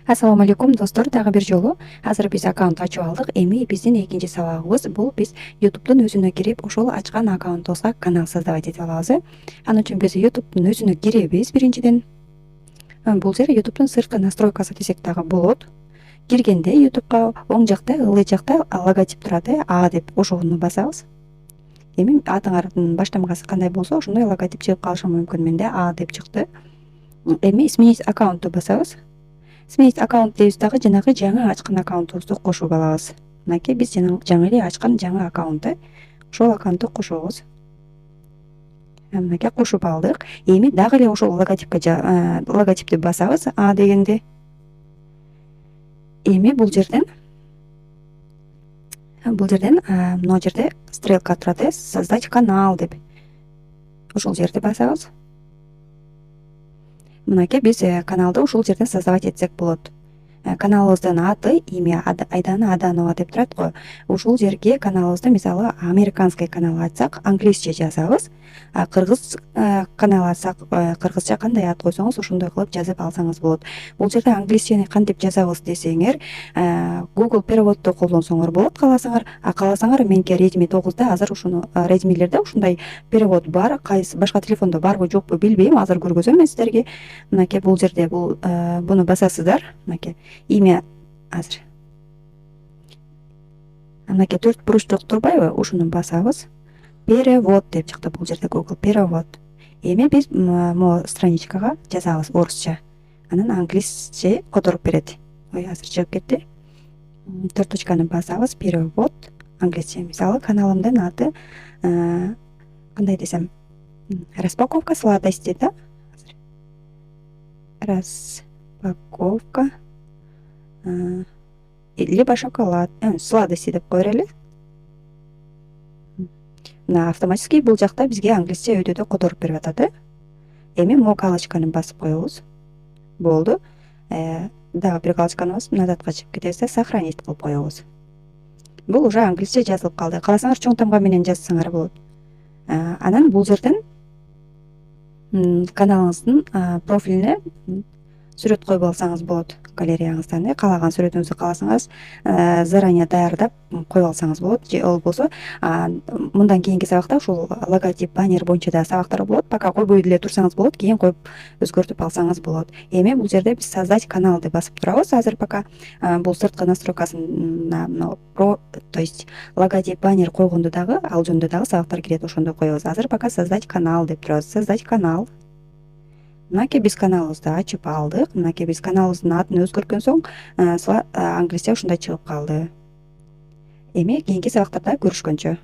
Ассаламу алейкум достор, дагы бир жолу азыр биз аккаунт ачып алдык. Эми биздин экинчи сабагыбыз бул биз YouTube'дун өзүнө кирип, ошол ачкан аккаунтубузга канал создавать эте алабыз. Ал үчүн биз YouTube'дун өзүнө киребиз биринчиден. Бул жер YouTube'дун сырткы настройкасы десек дагы болот. Киргенде YouTube'га оң жакта, ылдый жакта логотип турат, А деп ошону басабыз. Эми атыңардын баштамгасы кандай болсо, ошондой логотип чыгып калышы мүмкүн. Менде А деп чыкты. Эми сменить аккаунтту басабыз. Сменить аккаунт дейбиз дагы жанагы жаңы ачкан аккаунтубузду кошуп алабыз. Мынакей биз жаңы эле ачкан жаңы аккаунт, ошол аккаунтту кошобуз. Мынакей кошуп алдык. Эми дагы эле ошол логотипти басабыз А дегенде. Эми бул жерден мына жерде стрелка турат, создать канал деп. Ошол жерди басабыз. Мынакей биз каналды ушул жерден создавать этсек болот. Каналыбыздын аты имя Айдана Аданова деп турат го. Ушул жерге каналыбызды мисалы американский канал ачсак, англисче жазабыз. Кыргыз канал ачсак, кыргызча кандай ат койсоңуз ошондой кылып жазып алсаңыз болот. Бул жерде англисчени кантип жазабыз десеңер, Google переводду колдонсоңор болот кааласаңар. Кааласаңар меники Redmi 9да азыр ушуну Redmi'лерде ушундай перевод бар. Кайсы башка телефондо барбы жокпу билбейм, азыр көргөзөм мен сиздерге. Мынакей бул жерде буну басасыздар. Мынакей имя азыр. Мынакей 4 буруштук турбайбы? Ушуну басабыз. Перевод деп чыкты бул жерде Google перевод. Эми биз могу страничкага жазабыз орусча. Анан англисче которуп берет. Ой, азыр чыгып кетти. 4 точканы басабыз, перевод, англисче. Мисалы каналымдын аты кандай десем, распаковка сладостей да? Распаковка либо шоколад, сладости деп кое берели. На автоматически бул жакта бизге англисче өйдөдө которуп берип атат. Эми могу галочканы басып коебуз. Болду. Дагы бир галочканы басып, назадка чыгып кетебиз да сохранить кылып коебуз. Бул уже англисче жазылып калды. Кааласаңар чоң тамга менен жазсаңар болот. Анан бул жерден каналыңыздын профилине сүрөт коюп алсаңыз болот. Галереяңыздан каалаган сүрөтүңүздү кааласаңыз заранее даярдап коюп алсаңыз болот. Же болбосо мындан кийинки сабакта ушул логотип, баннер боюнча да сабактар болот. Пока койбой деле турсаңыз болот, кийин коюп өзгөртүп алсаңыз болот. Эми бул жерде биз создать канал деп басып турабыз. Азыр пока бул сырткы настройкасына то есть логотип, баннер койгондо дагы ал жөнүндө дагы сабактар кирет, ошондо коебуз. Азыр пока создать канал деп турабыз. Создать канал. Мынакей биз каналыбызды ачып алдык. Мынакей биз каналыбыздын атын өзгөрткөн соң англисче ушундай чыгып калды. Эми кийинки сабактарда көрүшкөнчө.